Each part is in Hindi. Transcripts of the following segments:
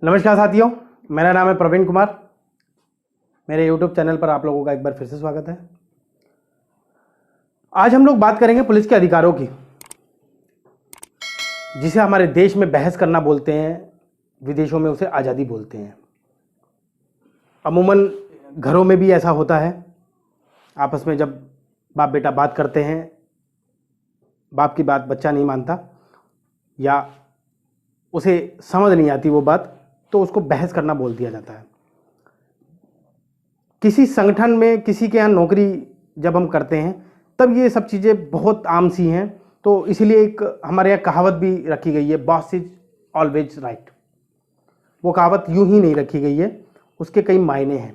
नमस्कार साथियों, मेरा नाम है प्रवीण कुमार। मेरे YouTube चैनल पर आप लोगों का एक बार फिर से स्वागत है। आज हम लोग बात करेंगे पुलिस के अधिकारों की, जिसे हमारे देश में बहस करना बोलते हैं, विदेशों में उसे आज़ादी बोलते हैं। अमूमन घरों में भी ऐसा होता है, आपस में जब बाप बेटा बात करते हैं, बाप की बात बच्चा नहीं मानता या उसे समझ नहीं आती वो बात, तो उसको बहस करना बोल दिया जाता है। किसी संगठन में किसी के यहाँ नौकरी जब हम करते हैं तब ये सब चीज़ें बहुत आम सी हैं, तो इसीलिए एक हमारे यहाँ कहावत भी रखी गई है, बॉस इज ऑलवेज राइट। वो कहावत यूं ही नहीं रखी गई है, उसके कई मायने हैं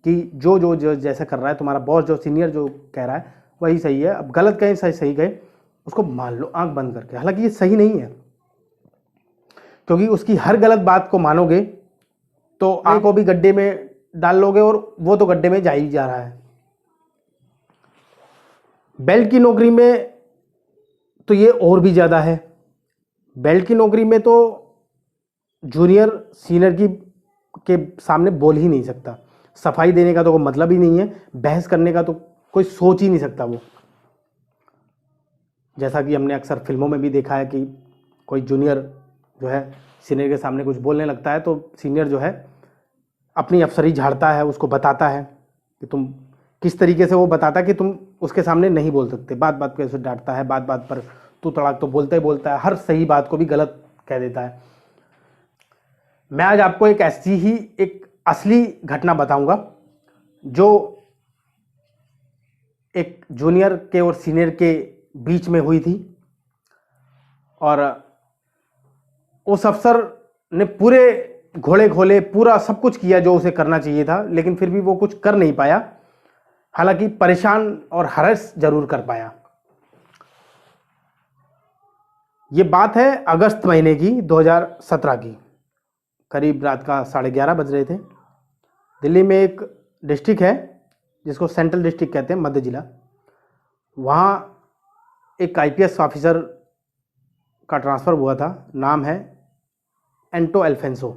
कि जो जैसा कर रहा है तुम्हारा बॉस, जो सीनियर जो कह रहा है वही सही है। अब गलत कहें सही कहे, उसको मान लो आंख बंद करके। हालांकि ये सही नहीं है, क्योंकि उसकी हर गलत बात को मानोगे तो आंख को भी गड्ढे में डाल लोगे और वो तो गड्ढे में जा ही जा रहा है। बेल्ट की नौकरी में तो ये और भी ज़्यादा है। बेल्ट की नौकरी में तो जूनियर सीनियर के सामने बोल ही नहीं सकता, सफाई देने का तो कोई मतलब ही नहीं है, बहस करने का तो कोई सोच ही नहीं सकता वो। जैसा कि हमने अक्सर फिल्मों में भी देखा है कि कोई जूनियर जो है सीनियर के सामने कुछ बोलने लगता है तो सीनियर जो है अपनी अफसरी झाड़ता है, उसको बताता है कि तुम किस तरीके से, वो बताता है कि तुम उसके सामने नहीं बोल सकते। बात बात पर उसे डांटता है, बात बात पर तू तड़ाक तो बोलता ही बोलता है, हर सही बात को भी गलत कह देता है। मैं आज आपको एक ऐसी ही एक असली घटना बताऊंगा जो एक जूनियर के और सीनियर के बीच में हुई थी। और उस अफसर ने पूरे घोड़े खोले, पूरा सब कुछ किया जो उसे करना चाहिए था, लेकिन फिर भी वो कुछ कर नहीं पाया। हालांकि परेशान और हरास जरूर कर पाया। ये बात है अगस्त महीने की 2017 की, करीब रात का 11:30 बज रहे थे। दिल्ली में एक डिस्ट्रिक्ट है जिसको सेंट्रल डिस्ट्रिक्ट कहते हैं, मध्य जिला। वहाँ एक IPS ऑफिसर का ट्रांसफ़र हुआ था, नाम है एंटो अल्फेंसो।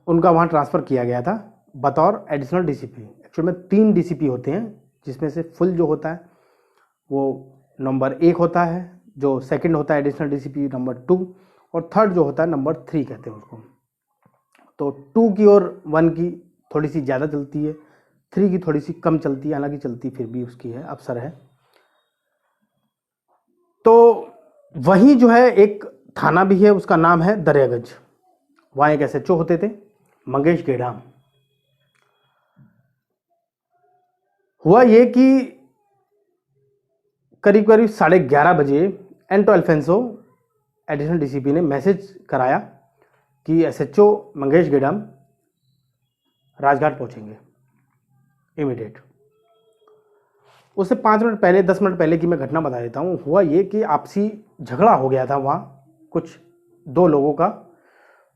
उनका वहाँ ट्रांसफ़र किया गया था बतौर एडिशनल DCP। एक्चुअल में 3 DCP होते हैं, जिसमें से फुल जो होता है वो नंबर 1 होता है, जो सेकंड होता है एडिशनल DCP नंबर 2, और थर्ड जो होता है नंबर 3 कहते हैं उसको। तो 2 की और 1 की थोड़ी सी ज़्यादा चलती है, 3 की थोड़ी सी कम चलती है, हालांकि चलती फिर भी उसकी है, अफसर है। तो वहीं जो है एक थाना भी है, उसका नाम है दरियागंज। वहाँ एक SHO होते थे, मंगेश गेड़ाम। हुआ ये कि करीब करीब 11:30 बजे एंटो अल्फेंसो एडिशनल DCP ने मैसेज कराया कि SHO मंगेश गेड़ाम राजघाट पहुंचेंगे इमीडिएट। उससे 5 मिनट पहले, 10 मिनट पहले की मैं घटना बता देता हूँ। हुआ ये कि आपसी झगड़ा हो गया था वहाँ कुछ 2 लोगों का,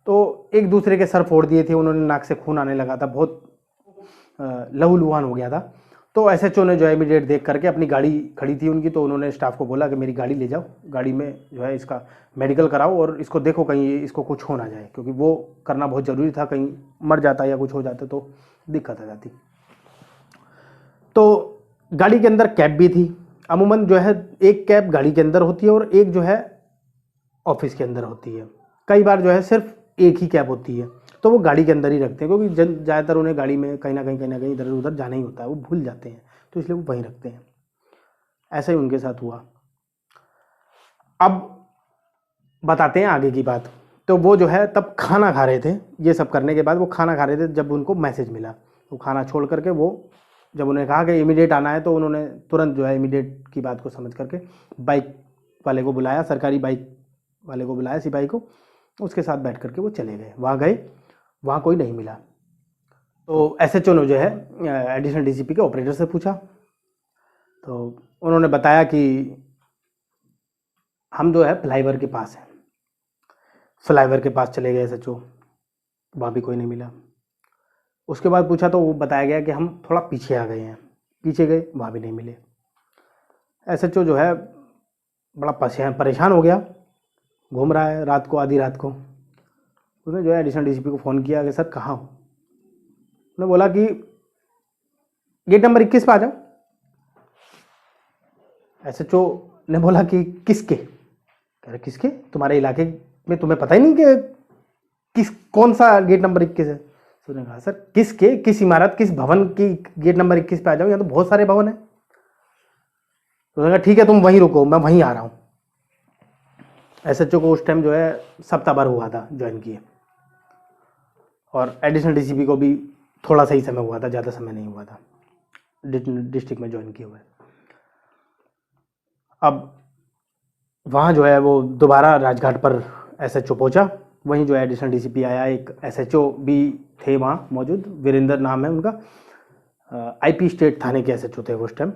तो एक दूसरे के सर फोड़ दिए थे उन्होंने, नाक से खून आने लगा था, बहुत लहूलुहान हो गया था। तो SHO ने जो है इमीडिएट देख करके, अपनी गाड़ी खड़ी थी उनकी, तो उन्होंने स्टाफ को बोला कि मेरी गाड़ी ले जाओ, गाड़ी में जो है इसका मेडिकल कराओ और इसको देखो कहीं इसको कुछ हो ना जाए, क्योंकि वो करना बहुत ज़रूरी था, कहीं मर जाता या कुछ हो जाता तो दिक्कत आ जाती। तो गाड़ी के अंदर कैब भी थी। अमूमन जो है एक कैब गाड़ी के अंदर होती है और एक जो है ऑफिस के अंदर होती है। कई बार जो है सिर्फ एक ही कैब होती है, तो वो गाड़ी के अंदर ही रखते हैं, क्योंकि ज़्यादातर उन्हें गाड़ी में कहीं ना कहीं इधर उधर जाना ही होता है, वो भूल जाते हैं, तो इसलिए वो वहीं रखते हैं। ऐसा ही उनके साथ हुआ। अब बताते हैं आगे की बात। तो वो जो है तब खाना खा रहे थे, ये सब करने के बाद वो खाना खा रहे थे जब उनको मैसेज मिला। तो खाना छोड़ करके वो, जब उन्हें कहा कि इमीडिएट आना है, तो उन्होंने तुरंत जो है इमीडिएट की बात को समझ करके बाइक वाले को बुलाया, सरकारी बाइक वाले को बुलाया, सिपाही को, उसके साथ बैठ करके वो चले गए। वहाँ गए, वहाँ कोई नहीं मिला। तो SHO ने जो है एडिशनल DCP के ऑपरेटर से पूछा, तो उन्होंने बताया कि हम जो है फ्लाईओवर के पास हैं। फ्लाईओवर के पास चले गए SHO, वहाँ भी कोई नहीं मिला। उसके बाद पूछा तो वो बताया गया कि हम थोड़ा पीछे आ गए हैं। पीछे गए, वहाँ भी नहीं मिले। SHO जो है बड़ा परेशान हो गया, घूम रहा है रात को, आधी रात को। उसने जो है एडिशनल डीसीपी को फ़ोन किया कि सर कहाँ हो। उसने बोला कि गेट नंबर 21 पे आ जाओ। एसएचओ ने बोला कि किसके? कह रहे किसके? तुम्हारे इलाके में तुम्हें पता ही नहीं कि कौन सा गेट नंबर 21 है? तो उसने कहा सर किसके, किस इमारत, किस भवन की गेट नंबर 21 पे आ जाओ, यहाँ तो बहुत सारे भवन है। तो उसने कहा ठीक है तुम वहीं रुको, मैं वहीं आ रहा हूँ। एसएचओ को उस टाइम जो है सप्ताह भर हुआ था ज्वाइन किए, और एडिशनल डीसीपी को भी थोड़ा सा ही समय हुआ था, ज़्यादा समय नहीं हुआ था डिस्ट्रिक्ट में ज्वाइन किए हुए। अब वहाँ जो है वो दोबारा राजघाट पर एसएचओ पहुँचा। वहीं जो है एडिशनल डीसीपी आया, एक एसएचओ भी थे वहाँ मौजूद, वीरेंद्र नाम है उनका, आईपी स्टेट थाने के एसएचओ थे उस टाइम,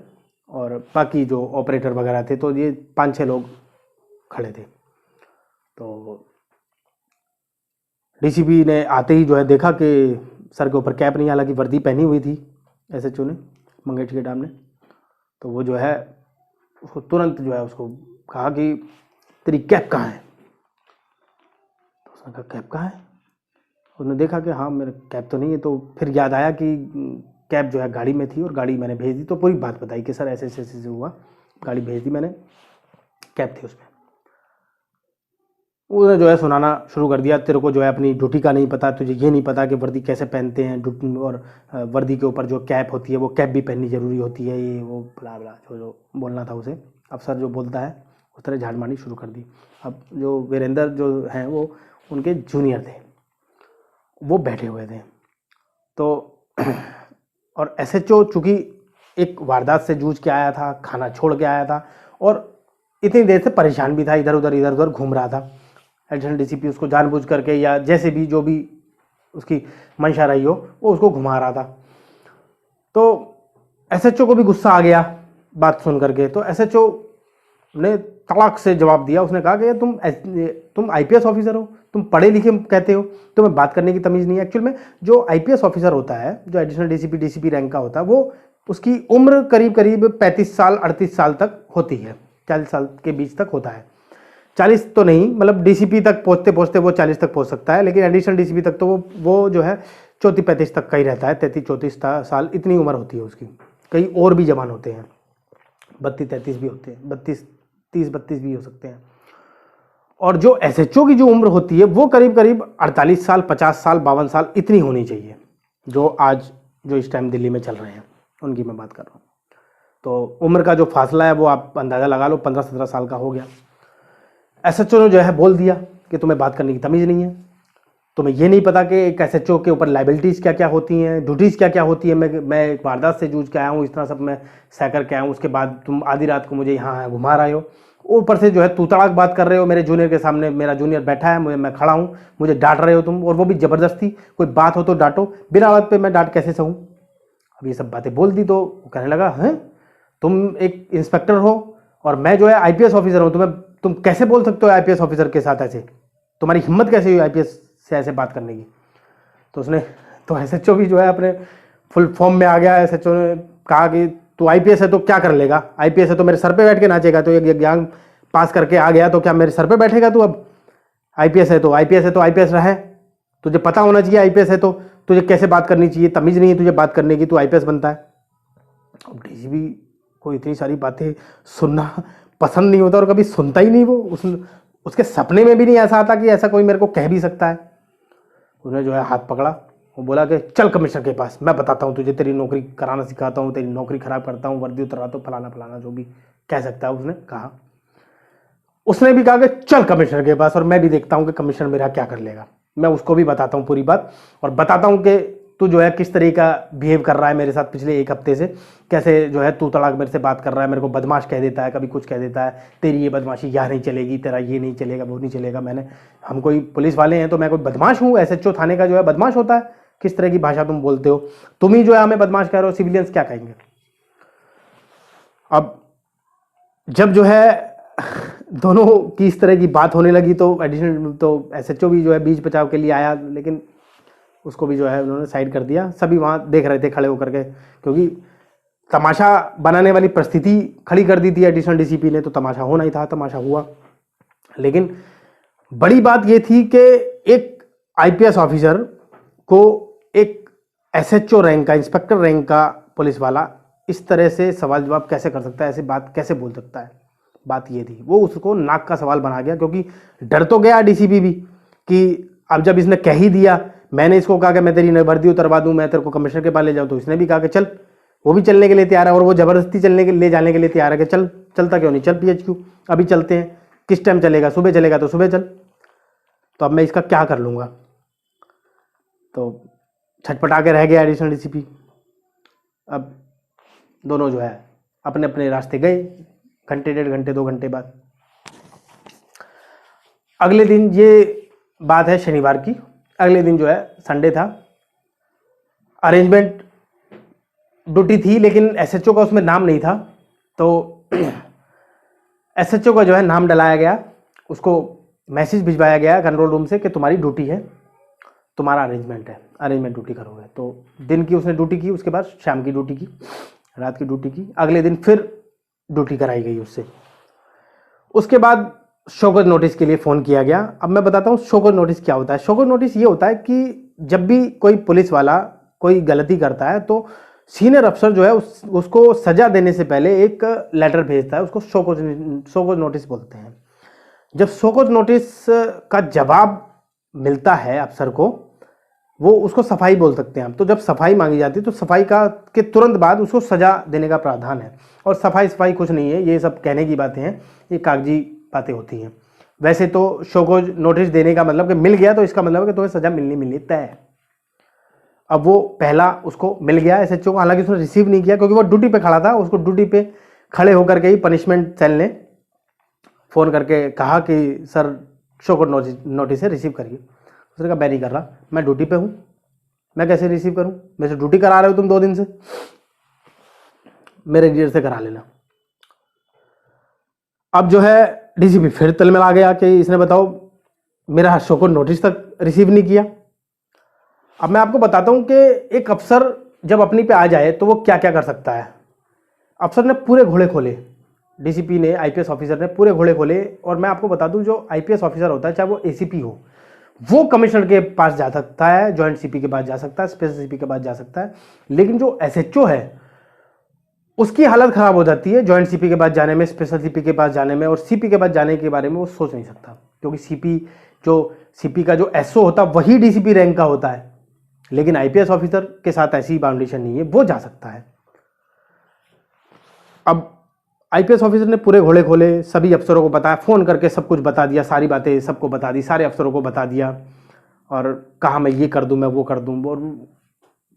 और बाकी जो ऑपरेटर वगैरह थे, तो ये 5-6 लोग खड़े थे। तो डीसीपी ने आते ही जो है देखा कि सर के ऊपर कैप नहीं, हालांकि वर्दी पहनी हुई थी एसएचओ ने, मंगेश के डाम ने। तो वो जो है उसको तुरंत जो है उसको कहा कि तेरी कैप कहाँ है? तो उसने कहा कैप कहाँ है? उसने देखा कि हाँ मेरा कैप तो नहीं है। तो फिर याद आया कि कैप जो है गाड़ी में थी और गाड़ी मैंने भेज दी। तो पूरी बात बताई कि सर ऐसे ऐसे ऐसे हुआ, गाड़ी भेज दी मैंने, कैप थी उसमें। उसने जो है सुनाना शुरू कर दिया, तेरे को जो है अपनी ड्यूटी का नहीं पता, तुझे ये नहीं पता कि वर्दी कैसे पहनते हैं, और वर्दी के ऊपर जो कैप होती है वो कैप भी पहननी ज़रूरी होती है, ये वो बला बला जो बोलना था उसे। अफसर जो बोलता है उस तरह झाड़ मारनी शुरू कर दी। अब जो वीरेंद्र जो हैं वो उनके जूनियर थे, वो बैठे हुए थे। तो और एसएचओ चूँकि एक वारदात से जूझ के आया था, खाना छोड़ के आया था, और इतनी देर से परेशान भी था, इधर उधर घूम रहा था। एडिशनल डीसीपी उसको जानबूझ करके या जैसे भी जो भी उसकी मंशा रही हो वो उसको घुमा रहा था। तो एसएचओ को भी गुस्सा आ गया बात सुन करके। तो एसएचओ ने तड़ाक से जवाब दिया। उसने कहा कि तुम आईपीएस ऑफिसर हो, तुम पढ़े लिखे कहते हो, तुम्हें बात करने की तमीज़ नहीं है। एक्चुअल में जो आईपीएस ऑफिसर होता है, जो एडिशनल डीसीपी रैंक का होता है, वो उसकी उम्र करीब करीब 35 साल 38 साल तक होती है, 40 साल के बीच तक होता है। 40 तो नहीं, मतलब डीसीपी तक पहुँचते पहुँचते वो 40 तक पहुँच सकता है, लेकिन एडिशनल डीसीपी तक तो वो जो है 34-35 तक का ही रहता है, 33-34 साल इतनी उम्र होती है उसकी। कई और भी जवान होते हैं, 32-33 भी होते हैं, 30-32 भी हो सकते हैं। और जो एसएचओ की जो उम्र होती है वो करीब करीब 48 साल, 50 साल, 52 साल इतनी होनी चाहिए, जो आज जो इस टाइम दिल्ली में चल रहे हैं उनकी मैं बात कर रहा हूँ। तो उम्र का जो फासला है वो आप अंदाज़ा लगा लो, 15-17 साल का हो गया। एसएचओ ने जो है बोल दिया कि तुम्हें बात करने की तमीज़ नहीं है, तुम्हें ये नहीं पता कि एक एसएचओ के ऊपर लाइबिलिटीज़ क्या क्या होती हैं, ड्यूटीज़ क्या क्या होती है। मैं एक वारदात से जूझ के आया हूँ, इस तरह सब मैं सह कर के आया हूँ, उसके बाद तुम आधी रात को मुझे यहाँ घुमा रहे हो, ऊपर से जो है तू तड़ाक बात कर रहे हो मेरे जूनियर के सामने। मेरा जूनियर बैठा है, मैं खड़ा हूँ, मुझे डांट रहे हो तुम, और वो भी ज़बरदस्ती। कोई बात हो तो डांटो, बिना बात पे मैं डांट कैसे सहूँ? अब ये सब बातें बोल दी तो कहने लगा, हैं तुम एक इंस्पेक्टर हो और मैं जो है आईपीएस ऑफिसर हूँ, तुम कैसे बोल सकते हो आईपीएस ऑफिसर के साथ ऐसे? तुम्हारी हिम्मत कैसे हुई आईपीएस से ऐसे बात करने की? तो एसएचओ भी जो है अपने फुल फॉर्म में आ गया। एसएचओ ने कहा कि तू आईपीएस है तो क्या कर लेगा? आईपीएस है तो मेरे सर पे बैठ के नाचेगा? तो एक एग्जाम पास करके आ गया तो क्या मेरे सर पे बैठेगा तू? अब आईपीएस है तो आईपीएस रहे, तुझे पता होना चाहिए आईपीएस है तो तुझे कैसे बात करनी चाहिए, तमीज़ नहीं है तुझे बात करने की, तू आईपीएस बनता है। अब डीसीपी को इतनी सारी बातें सुनना पसंद नहीं होता और कभी सुनता ही नहीं वो, उसके सपने में भी नहीं ऐसा आता कि ऐसा कोई मेरे को कह भी सकता है। उसने जो है हाथ पकड़ा, वो बोला कि चल कमिश्नर के पास, मैं बताता हूँ तुझे, तेरी नौकरी कराना सिखाता हूँ, तेरी नौकरी खराब करता हूँ, वर्दी उतराता हूँ, फलाना फलाना जो भी कह सकता है उसने कहा। उसने भी कहा कि चल कमिश्नर के पास और मैं भी देखता हूँ कि कमिश्नर मेरा क्या कर लेगा। मैं उसको भी बताता हूँ पूरी बात और बताता हूँ कि तू जो है किस तरीके का बिहेव कर रहा है मेरे साथ पिछले 1 हफ्ते से, कैसे जो है तू तड़ाक मेरे से बात कर रहा है, मेरे को बदमाश कह देता है, कभी कुछ कह देता है, तेरी ये बदमाशी यहाँ नहीं चलेगी, तेरा ये नहीं चलेगा, वो नहीं चलेगा। हम कोई पुलिस वाले हैं तो मैं कोई बदमाश हूँ? एसएचओ थाने का जो है बदमाश होता है? किस तरह की भाषा तुम बोलते हो? तुम ही जो है हमें बदमाश कह रहे हो, सिविलियंस क्या कहेंगे? अब जब जो है दोनों की इस तरह की बात होने लगी तो एसएचओ भी जो है बीच बचाव के लिए आया, लेकिन उसको भी जो है उन्होंने साइड कर दिया। सभी वहाँ देख रहे थे खड़े होकर के, क्योंकि तमाशा बनाने वाली परिस्थिति खड़ी कर दी थी एडिशनल डीसीपी ने, तो तमाशा होना ही था, तमाशा हुआ। लेकिन बड़ी बात ये थी कि एक आईपीएस ऑफिसर को एक एसएचओ रैंक का, इंस्पेक्टर रैंक का पुलिस वाला इस तरह से सवाल जवाब कैसे कर सकता है, ऐसी बात कैसे बोल सकता है। बात ये थी, वो उसको नाक का सवाल बना गया, क्योंकि डर तो गया डीसीपी भी कि अब जब इसने कह ही दिया, मैंने इसको कहा कि मैं तेरी वर्दी उतरवा दूं, मैं तेरे को कमिश्नर के पास ले जाऊं, तो इसने भी कहा कि चल, वो भी चलने के लिए तैयार है, और वो जबरदस्ती चलने के ले जाने के लिए तैयार है कि चल, चलता क्यों नहीं, चल पीएचक्यू, अभी चलते हैं। किस टाइम चलेगा, सुबह चलेगा तो सुबह चल। तो अब मैं इसका क्या कर लूँगा, तो छटपटा के रह गया एडिशनल डीसीपी। अब दोनों जो है अपने अपने रास्ते गए। घंटे, 1.5 घंटे, 2 घंटे बाद अगले दिन, ये बात है शनिवार की, अगले दिन जो है संडे था, अरेंजमेंट ड्यूटी थी, लेकिन एसएचओ का उसमें नाम नहीं था। तो एसएचओ का जो है नाम डलाया गया, उसको मैसेज भिजवाया गया कंट्रोल रूम से कि तुम्हारी ड्यूटी है, तुम्हारा अरेंजमेंट है, अरेंजमेंट ड्यूटी करोगे। तो दिन की उसने ड्यूटी की, उसके बाद शाम की ड्यूटी की, रात की ड्यूटी की, अगले दिन फिर ड्यूटी कराई गई उससे। उसके बाद शोकॉज नोटिस के लिए फ़ोन किया गया। अब मैं बताता हूँ शोकॉज नोटिस क्या होता है। शोकॉज नोटिस ये होता है कि जब भी कोई पुलिस वाला कोई गलती करता है तो सीनियर अफसर जो है उसको सजा देने से पहले एक लेटर भेजता है, उसको शोकॉज नोटिस बोलते हैं। जब शोकॉज नोटिस का जवाब मिलता है अफसर को, वो उसको सफाई बोल सकते हैं हम। तो जब सफाई मांगी जाती है तो सफाई का के तुरंत बाद उसको सजा देने का प्रावधान है। और सफाई कुछ नहीं है, ये सब कहने की बातें हैं, ये कागजी बातें होती हैं। वैसे तो शोकॉज नोटिस देने का मतलब कि मिल गया तो इसका मतलब है कि तुम्हें सजा मिलनी तय है। अब वो पहला उसको मिल गया एसएचओ को, हालांकि उसने रिसीव नहीं किया क्योंकि वो ड्यूटी पे खड़ा था। उसको ड्यूटी पे खड़े होकर के ही पनिशमेंट सेल ने फ़ोन करके कहा कि सर शोकॉज नोटिस है, रिसीव करिए। उसने कहा मैं नहीं कर रहा, मैं ड्यूटी पे हूँ, मैं कैसे रिसीव करूँ, मेरे से ड्यूटी करा रहे हो तुम 2 दिन से, मेरे लीडर से करा लेना। अब जो है डीसीपी फिर तलमिल आ गया कि इसने बताओ मेरा शोकॉज नोटिस तक रिसीव नहीं किया। अब मैं आपको बताता हूँ कि एक अफसर जब अपनी पे आ जाए तो वो क्या क्या कर सकता है। अफसर ने पूरे घोड़े खोले, डीसीपी ने, आईपीएस ऑफिसर ने पूरे घोड़े खोले। और मैं आपको बता दूं, जो आईपीएस ऑफिसर होता है, चाहे वो एसीपी हो, वो कमिश्नर के पास जा सकता है, जॉइंट सीपी के पास जा सकता है, स्पेशल सीपी के पास जा सकता है। लेकिन जो एसएचओ है उसकी हालत खराब हो जाती है जॉइंट सीपी के पास जाने में, स्पेशल सीपी के पास जाने में, और सीपी के पास जाने के बारे में वो सोच नहीं सकता, क्योंकि सीपी का जो एसओ होता है वही डीसीपी रैंक का होता है। लेकिन आईपीएस ऑफिसर के साथ ऐसी बाउंडेशन नहीं है, वो जा सकता है। अब आईपीएस ऑफिसर ने पूरे घोड़े खोले, सभी अफसरों को बताया, फ़ोन करके सब कुछ बता दिया, सारी बातें सबको बता दी, सारे अफसरों को बता दिया, और कहा मैं ये कर दूं, मैं वो कर दूं। और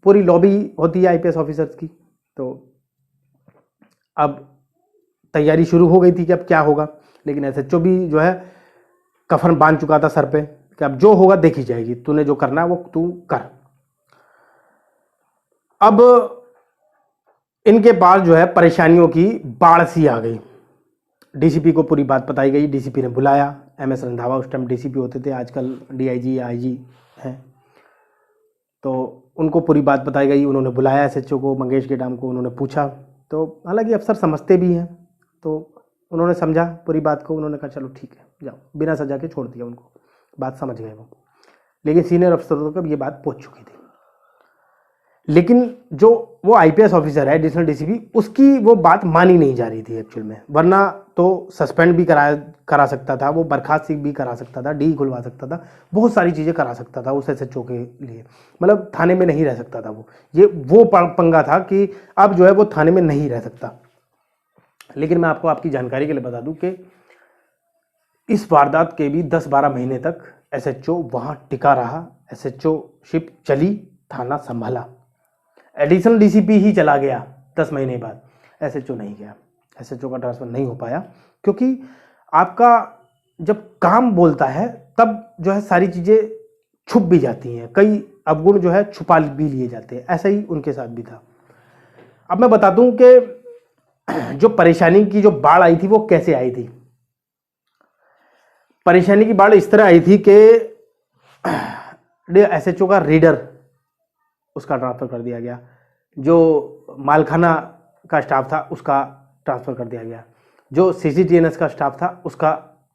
पूरी लॉबी होती है आईपीएस ऑफिसर्स की। तो अब तैयारी शुरू हो गई थी कि अब क्या होगा। लेकिन एसएचओ भी जो है कफन बांध चुका था सर पे कि अब जो होगा देखी जाएगी, तूने जो करना है वो तू कर। अब इनके पास जो है परेशानियों की बाढ़ सी आ गई। डीसीपी को पूरी बात बताई गई, डीसीपी ने बुलाया, एमएस रंधावा उस टाइम डीसीपी होते थे, आजकल डीआईजी या आईजी हैं। तो उनको पूरी बात बताई गई, उन्होंने बुलाया एसएचओ को, मंगेश गेडाम को, उन्होंने पूछा। तो हालांकि अफसर समझते भी हैं, तो उन्होंने समझा पूरी बात को, उन्होंने कहा चलो ठीक है जाओ, बिना सजा के छोड़ दिया उनको, बात समझ गए वो। लेकिन सीनियर अफसरों तक ये बात पहुंच चुकी थी। लेकिन जो वो आईपीएस ऑफिसर है एडिशनल डीसीपी, उसकी वो बात मानी नहीं जा रही थी एक्चुअल में। वरना तो सस्पेंड भी करा सकता था, वो बर्खास्त भी करा सकता था, डी खुलवा सकता था, बहुत सारी चीज़ें करा सकता था उस एसएचओ के लिए। मतलब थाने में नहीं रह सकता था वो। ये वो पंगा था कि अब जो है वो थाने में नहीं रह सकता। लेकिन मैं आपको आपकी जानकारी के लिए बता दूं कि इस वारदात के भी 10-12 महीने तक एसएचओ वहाँ टिका रहा, एसएचओ शिप चली, थाना संभाला। एडिशनल डीसीपी ही चला गया 10 महीने बाद, एसएचओ नहीं गया, एसएचओ का ट्रांसफर नहीं हो पाया। क्योंकि आपका जब काम बोलता है तब जो है सारी चीज़ें छुप भी जाती हैं, कई अवगुण जो है छुपा भी लिए जाते हैं। ऐसा ही उनके साथ भी था। अब मैं बता दूं कि जो परेशानी की जो बाढ़ आई थी वो कैसे आई थी। परेशानी की बाढ़ इस तरह आई थी कि एसएचओ का रीडर उसका ट्रांसफ़र कर दिया गया, जो मालखाना का स्टाफ था उसका ट्रांसफ़र कर दिया गया, जो सीसीटीएनएस का स्टाफ था उसका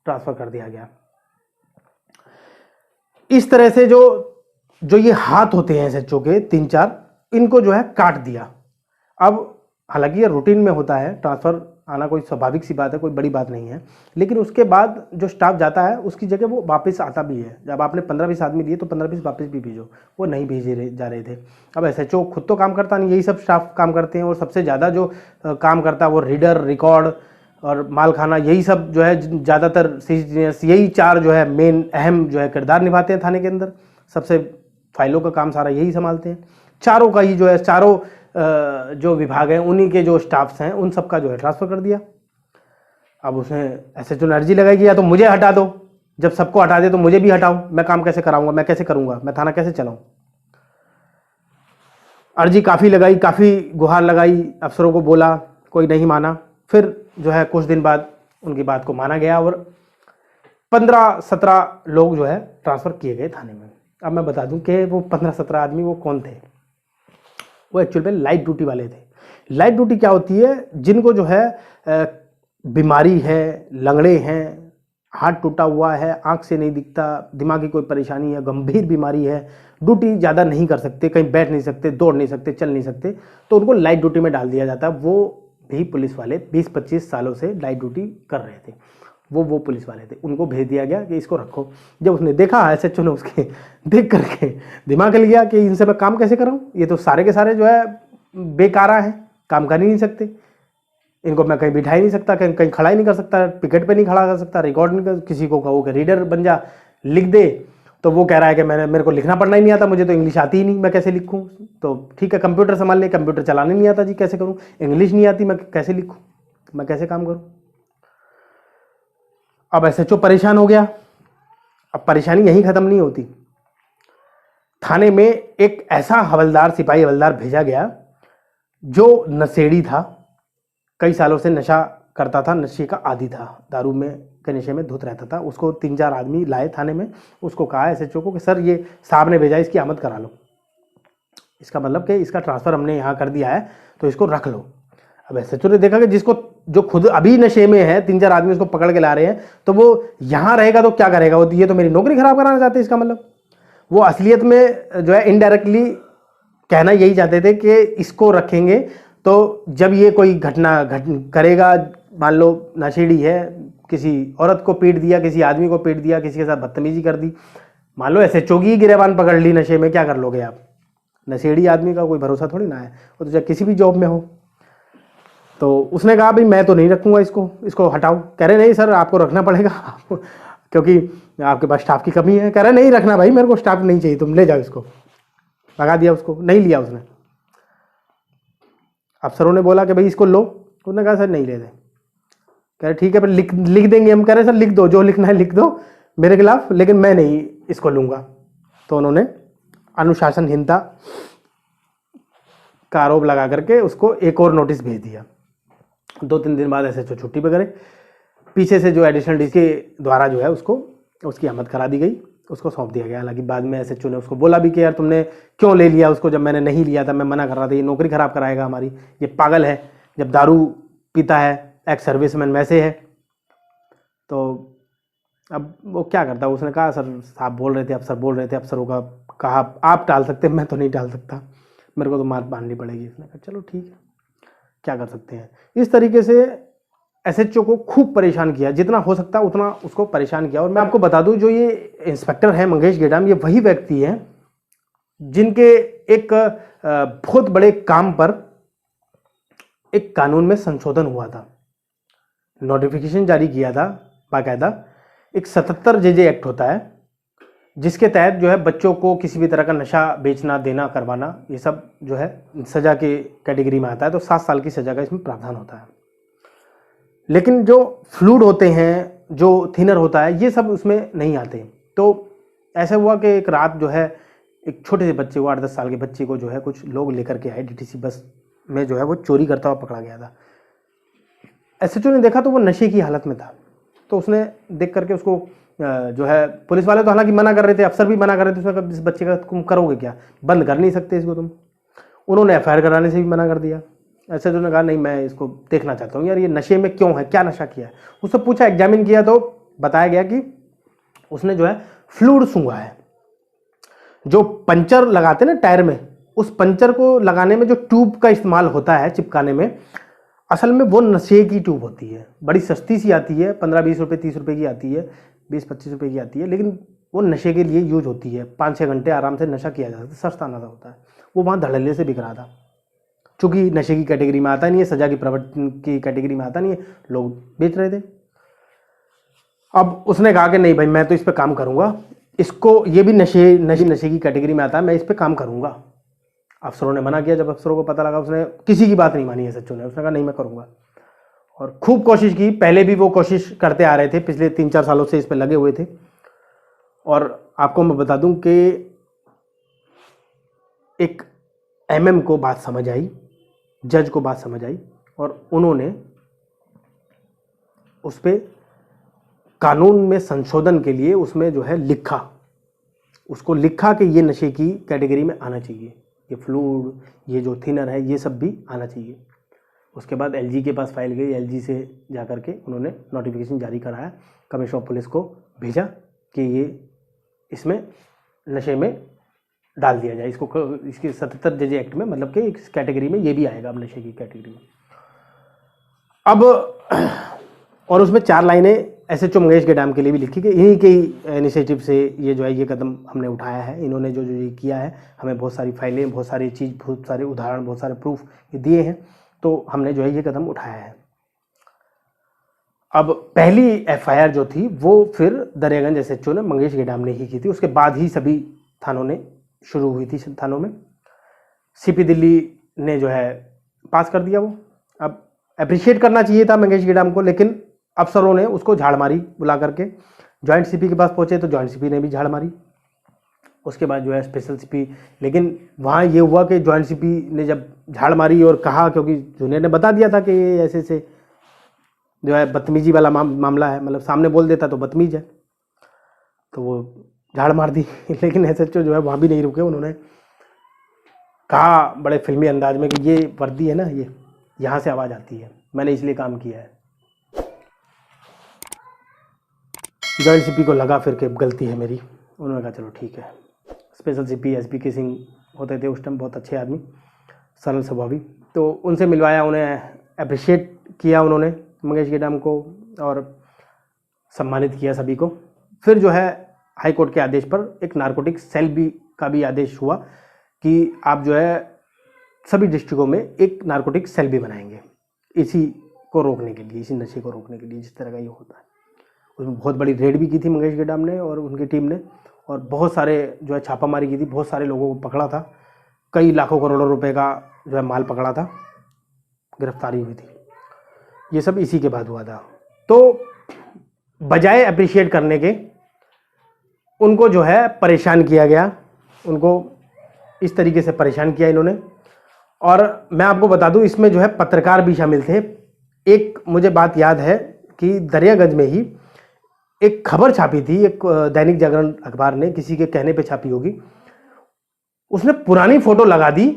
ट्रांसफ़र कर दिया गया। इस तरह से जो जो ये हाथ होते हैं एसएचओ के 3-4, इनको जो है काट दिया। अब हालांकि ये रूटीन में होता है, ट्रांसफ़र आना कोई स्वाभाविक सी बात है, कोई बड़ी बात नहीं है, लेकिन उसके बाद जो स्टाफ जाता है उसकी जगह वो वापस आता भी है। जब आपने 15-20 आदमी दिए तो 15-20 वापस भी भेजो, वो नहीं भेजे जा रहे थे। अब एसएचओ खुद तो काम करता नहीं, यही सब स्टाफ काम करते हैं, और सबसे ज़्यादा जो काम करता है वो रीडर, रिकॉर्ड और मालखाना, यही सब जो है ज़्यादातर यही 4 जो है मेन अहम जो है किरदार निभाते हैं थाने के अंदर। सबसे फाइलों का काम सारा यही संभालते हैं। चारों का ही जो है, चारों जो विभाग हैं उन्हीं के जो स्टाफ्स हैं उन सब का जो है ट्रांसफ़र कर दिया। अब उसने एसएचओ ने अर्जी लगाई कि या तो मुझे हटा दो, जब सबको हटा दे तो मुझे भी हटाओ, मैं काम कैसे कराऊंगा, मैं कैसे करूंगा, मैं थाना कैसे चलाऊं। अर्जी काफ़ी लगाई, काफ़ी गुहार लगाई, अफसरों को बोला, कोई नहीं माना। फिर जो है कुछ दिन बाद उनकी बात को माना गया और 15-17 लोग जो है ट्रांसफ़र किए गए थाने में। अब मैं बता दूं कि वो 15-17 आदमी वो कौन थे। वो एक्चुअल में लाइट ड्यूटी वाले थे। लाइट ड्यूटी क्या होती है, जिनको जो है बीमारी है, लंगड़े हैं, हाथ टूटा हुआ है, आंख से नहीं दिखता, दिमागी कोई परेशानी है, गंभीर बीमारी है, ड्यूटी ज़्यादा नहीं कर सकते, कहीं बैठ नहीं सकते, दौड़ नहीं सकते, चल नहीं सकते, तो उनको लाइट ड्यूटी में डाल दिया जाता है। वो भी पुलिस वाले 20-25 सालों से लाइट ड्यूटी कर रहे थे, वो पुलिस वाले थे, उनको भेज दिया गया कि इसको रखो। जब उसने देखा, एसएचओ ने उसके देख करके दिमाग हिल गया कि इनसे मैं काम कैसे कराऊं, ये तो सारे के सारे जो है बेकारा हैं, काम कर ही नहीं सकते, इनको मैं कहीं बिठा ही नहीं सकता, कहीं कहीं खड़ा ही नहीं कर सकता, पिकेट पे नहीं खड़ा कर सकता, रिकॉर्ड नहीं कर, किसी को कहो कि रीडर बन जा, लिख दे, तो वो कह रहा है कि मेरे को लिखना पढ़ना ही नहीं आता, मुझे तो इंग्लिश आती ही नहीं, मैं कैसे लिखूं। तो ठीक है, कंप्यूटर संभाल ले, कंप्यूटर चलाने नहीं आता जी, कैसे करूं, इंग्लिश नहीं आती, मैं कैसे लिखूं, मैं कैसे काम करूं। अब एसएचओ परेशान हो गया। अब परेशानी यहीं खत्म नहीं होती, थाने में एक ऐसा हवलदार, सिपाही हवलदार भेजा गया जो नशेड़ी था, कई सालों से नशा करता था, नशे का आदी था, दारू में के नशे में धुत रहता था। उसको 3-4 आदमी लाए थाने में, उसको कहा एसएचओ को कि सर ये साहब ने भेजा, इसकी आमद करा लो, इसका मतलब कि इसका ट्रांसफ़र हमने यहाँ कर दिया है तो इसको रख लो। अब एसएचओ ने देखा कि जिसको जो खुद अभी नशे में है, 3-4 आदमी उसको पकड़ के ला रहे हैं, तो वो यहाँ रहेगा तो क्या करेगा, वो ये तो मेरी नौकरी खराब कराना चाहते हैं। इसका मतलब वो असलियत में जो है इनडायरेक्टली कहना यही चाहते थे कि इसको रखेंगे तो जब ये कोई घटना करेगा, मान लो नशेड़ी है, किसी औरत को पीट दिया, किसी आदमी को पीट दिया, किसी के साथ बदतमीजी कर दी, मान लो एसएचओ की गिरेबान पकड़ ली नशे में, क्या कर लोगे आप। नशेड़ी आदमी का कोई भरोसा थोड़ी ना है, वो तो चाहे किसी भी जॉब में हो। तो उसने कहा भाई मैं तो नहीं रखूँगा इसको हटाओ। कह रहे नहीं सर आपको रखना पड़ेगा क्योंकि आपके पास स्टाफ की कमी है। कह रहे नहीं रखना भाई, मेरे को स्टाफ नहीं चाहिए, तुम ले जाओ इसको। भगा दिया उसको, नहीं लिया उसने। अफसरों ने बोला कि भाई इसको लो, उसने कहा सर नहीं ले दे। कह रहे ठीक है, पर लिख देंगे हम। कह रहे सर लिख दो, जो लिखना है लिख दो मेरे खिलाफ, लेकिन मैं नहीं इसको लूँगा। तो उन्होंने अनुशासनहीनता का आरोप लगा करके उसको एक और नोटिस भेज दिया। 2-3 दिन बाद एसएचओ छुट्टी पर गए, पीछे से जो एडिशनल डी के द्वारा जो है उसकी आमद करा दी गई, उसको सौंप दिया गया। हालांकि बाद में एसएचओ ने उसको बोला भी कि यार तुमने क्यों ले लिया उसको, जब मैंने नहीं लिया था, मैं मना कर रहा था, ये नौकरी खराब कराएगा हमारी, ये पागल है, जब दारू पीता है, एक्स सर्विसमैन वैसे है। तो अब वो क्या करता, उसने कहा सर साहब बोल रहे थे, अफसर बोल रहे थे, अफसरों का कहा आप टाल सकते, मैं तो नहीं टाल सकता, मेरे को तो मार माननी पड़ेगी। उसने कहा चलो ठीक है, क्या कर सकते हैं। इस तरीके से एसएचओ को खूब परेशान किया, जितना हो सकता उतना उसको परेशान किया। और मैं आपको बता दूं, जो ये इंस्पेक्टर है मंगेश गेडाम, ये वही व्यक्ति हैं जिनके एक बहुत बड़े काम पर एक कानून में संशोधन हुआ था, नोटिफिकेशन जारी किया था बाकायदा। एक 77 जेजे एक्ट होता है, जिसके तहत जो है बच्चों को किसी भी तरह का नशा बेचना, देना, करवाना, ये सब जो है सज़ा की कैटेगरी में आता है। तो 7 साल की सज़ा का इसमें प्रावधान होता है। लेकिन जो फ्लूइड होते हैं, जो थिनर होता है, ये सब उसमें नहीं आते। तो ऐसा हुआ कि एक रात जो है एक छोटे से बच्चे को, 8-10 साल के बच्चे को जो है कुछ लोग लेकर के आए, डीटीसी बस में जो है वो चोरी करता हुआ पकड़ा गया था। एसएचओ ने देखा तो वो नशे की हालत में था, तो उसने देख करके उसको जो है, पुलिस वाले तो हालांकि मना कर रहे थे, अफसर भी मना कर रहे थे, उसने कहा इस बच्चे का तुम करोगे क्या, बंद कर नहीं सकते इसको तुम। उन्होंने एफआईआर कराने से भी मना कर दिया। एसएचओ ने कहा नहीं मैं इसको देखना चाहता हूँ यार, ये नशे में क्यों है, क्या नशा किया है। उससे पूछा, एग्जामिन किया तो बताया गया कि उसने जो है फ्लूइड सूंघा है, जो पंचर लगाते ना टायर में, उस पंचर को लगाने में जो ट्यूब का इस्तेमाल होता है चिपकाने में, असल में वो नशे की ट्यूब होती है। बड़ी सस्ती सी आती है, 15-20 रुपये 30 रुपये की आती है, 20-25 रुपये की आती है, लेकिन वो नशे के लिए यूज होती है। 5-6 घंटे आराम से नशा किया जा सकता है, सस्ता नशा होता है। वो वहाँ धड़ल्ले से बिक रहा था, चूँकि नशे की कैटेगरी में आता नहीं है, सजा की प्रवृत्ति की कैटेगरी में आता नहीं है, लोग बेच रहे थे। अब उसने कहा कि नहीं भाई, मैं तो इस पर काम करूँगा, इसको, ये भी नशे की कैटेगरी में आता है, मैं इस पर काम करूँगा। अफसरों ने मना किया। जब अफसरों को पता लगा, उसने किसी की बात नहीं मानी एसएचओ ने, उसने कहा नहीं मैं करूँगा। और खूब कोशिश की, पहले भी वो कोशिश करते आ रहे थे, पिछले 3-4 सालों से इस पर लगे हुए थे। और आपको मैं बता दूं कि एक एमएम को बात समझ आई, जज को बात समझ आई, और उन्होंने उस पर कानून में संशोधन के लिए उसमें जो है लिखा, उसको लिखा कि ये नशे की कैटेगरी में आना चाहिए, ये फ्लूइड, ये जो थिनर है, ये सब भी आना चाहिए। उसके बाद एलजी के पास फाइल गई, एलजी से जा कर के उन्होंने नोटिफिकेशन जारी कराया, कमिश्नर ऑफ पुलिस को भेजा कि ये इसमें नशे में डाल दिया जाए, इसको, इसके 77 जेजे एक्ट में, मतलब कि इस कैटेगरी में ये भी आएगा अब नशे की कैटेगरी में। अब और उसमें 4 लाइनें एसएचओ मंगेश गेडाम के लिए भी लिखी कि इन्हीं के इनिशिएटिव से ये जो है ये कदम हमने उठाया है, इन्होंने जो ये किया है, हमें बहुत सारी फाइलें, बहुत सारी चीज़, बहुत सारे उदाहरण, बहुत सारे प्रूफ ये दिए हैं, तो हमने जो है ये कदम उठाया है। अब पहली एफआईआर जो थी वो फिर दरियागंज एसएचओ ने, मंगेश गेडाम ने ही की थी, उसके बाद ही सभी थानों ने शुरू हुई थी, थानों में। सीपी दिल्ली ने जो है पास कर दिया वो। अब अप्रिशिएट करना चाहिए था मंगेश गेडाम को, लेकिन अफसरों ने उसको झाड़ मारी बुला करके। जॉइंट सीपी के पास पहुंचे तो जॉइंट सीपी ने भी झाड़ मारी। उसके बाद जो है स्पेशल सीपी, लेकिन वहाँ ये हुआ कि जॉइंट सीपी ने जब झाड़ मारी और कहा, क्योंकि जूनियर ने बता दिया था कि ये ऐसे से जो है बदतमीजी वाला मामला है, मतलब सामने बोल देता तो बदतमीज है, तो वो झाड़ मार दी। लेकिन एसएचओ जो है वहाँ भी नहीं रुके, उन्होंने कहा बड़े फिल्मी अंदाज में कि ये वर्दी है ना, ये यहाँ से आवाज़ आती है, मैंने इसलिए काम किया है। जॉइंट सीपी को लगा फिर कि गलती है मेरी, उन्होंने कहा चलो ठीक है। स्पेशल सीपी एसपी के सिंह होते थे उस टाइम, बहुत अच्छे आदमी, सरल स्वभावी, तो उनसे मिलवाया, उन्हें अप्रिशिएट किया उन्होंने मंगेश गेडाम को, और सम्मानित किया सभी को। फिर जो है हाई कोर्ट के आदेश पर एक नारकोटिक सेल का भी आदेश हुआ कि आप जो है सभी डिस्ट्रिक्टों में एक नारकोटिक सेल भी बनाएंगे, इसी को रोकने के लिए, इसी नशे को रोकने के लिए, जिस तरह का ये होता है। उसमें बहुत बड़ी रेड भी की थी मंगेश गेडाम ने और उनकी टीम ने, और बहुत सारे जो है छापामारी की थी, बहुत सारे लोगों को पकड़ा था, कई लाखों करोड़ों रुपए का जो है माल पकड़ा था, गिरफ्तारी हुई थी। ये सब इसी के बाद हुआ था। तो बजाय अप्रिशिएट करने के उनको जो है परेशान किया गया, उनको इस तरीके से परेशान किया इन्होंने। और मैं आपको बता दूं, इसमें जो है पत्रकार भी शामिल थे। एक मुझे बात याद है कि दरियागंज में ही एक खबर छापी थी, एक दैनिक जागरण अखबार ने, किसी के कहने पे छापी होगी, उसने पुरानी फोटो लगा दी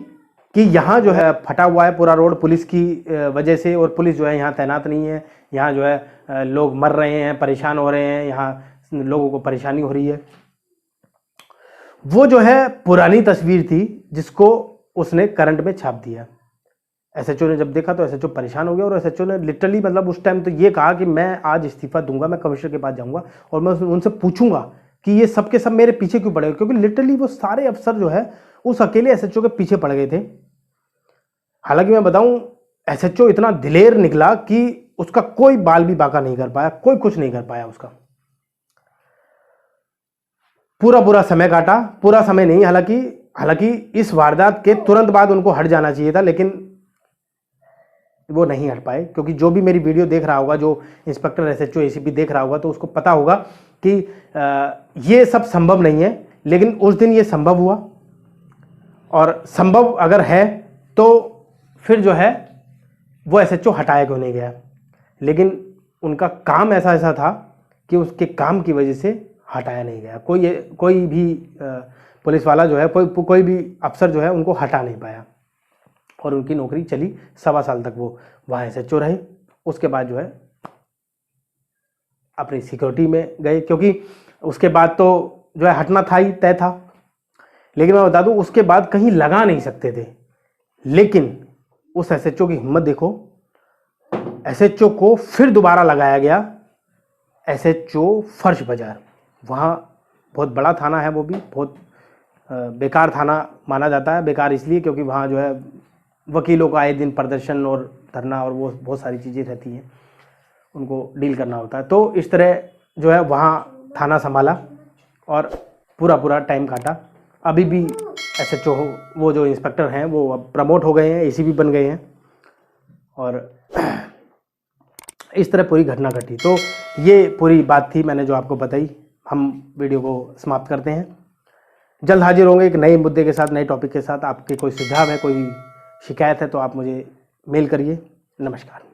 कि यहाँ जो है फटा हुआ है पूरा रोड पुलिस की वजह से, और पुलिस जो है यहाँ तैनात नहीं है, यहाँ जो है लोग मर रहे हैं, परेशान हो रहे हैं, यहाँ लोगों को परेशानी हो रही है। वो जो है पुरानी तस्वीर थी जिसको उसने करंट में छाप दिया। एसएचओ ने जब देखा तो एसएचओ परेशान हो गया, और एसएचओ ने लिटरली, मतलब उस टाइम तो ये कहा कि मैं आज इस्तीफा दूंगा, मैं कमिश्नर के पास जाऊंगा और मैं उनसे पूछूंगा कि ये सब के सब मेरे पीछे क्यों पड़े, क्योंकि लिटरली वो सारे अफसर जो है उस अकेले एसएचओ के पीछे पड़ गए थे। हालांकि मैं बताऊं, एसएचओ इतना दिलेर निकला कि उसका कोई बाल भी बाका नहीं कर पाया, कोई कुछ नहीं कर पाया उसका। पूरा समय काटा, पूरा समय नहीं, हालांकि इस वारदात के तुरंत बाद उनको हट जाना चाहिए था, लेकिन वो नहीं हट पाए। क्योंकि जो भी मेरी वीडियो देख रहा होगा, जो इंस्पेक्टर एसएचओ एसीपी देख रहा होगा, तो उसको पता होगा कि ये सब संभव नहीं है, लेकिन उस दिन ये संभव हुआ। और संभव अगर है तो फिर जो है वो एसएचओ हटाया क्यों नहीं गया, लेकिन उनका काम ऐसा था कि उसके काम की वजह से हटाया नहीं गया। कोई भी पुलिस वाला जो है, कोई भी अफसर जो है उनको हटा नहीं पाया, और उनकी नौकरी चली 1.25 साल तक वो वहाँ एसएचओ रहे। उसके बाद जो है अपनी सिक्योरिटी में गए, क्योंकि उसके बाद तो जो है हटना था ही, तय था। लेकिन मैं बता दूं उसके बाद कहीं लगा नहीं सकते थे। लेकिन उस एसएचओ की हिम्मत देखो, एसएचओ को फिर दोबारा लगाया गया, एसएचओ फर्श बाजार। वहाँ बहुत बड़ा थाना है, वो भी बहुत बेकार थाना माना जाता है। बेकार इसलिए क्योंकि वहाँ जो है वकीलों का आए दिन प्रदर्शन और धरना और वो बहुत सारी चीज़ें रहती हैं, उनको डील करना होता है। तो इस तरह जो है वहाँ थाना संभाला और पूरा टाइम काटा। अभी भी एसएचओ वो जो इंस्पेक्टर हैं वो अब प्रमोट हो गए हैं, एसीपी बन गए हैं, और इस तरह पूरी घटना घटी। तो ये पूरी बात थी, मैंने जो आपको बताई। हम वीडियो को समाप्त करते हैं। जल्द हाजिर होंगे एक नए मुद्दे के साथ, नए टॉपिक के साथ। आपके कोई सुझाव है, कोई शिकायत है तो आप मुझे मेल करिए। नमस्कार।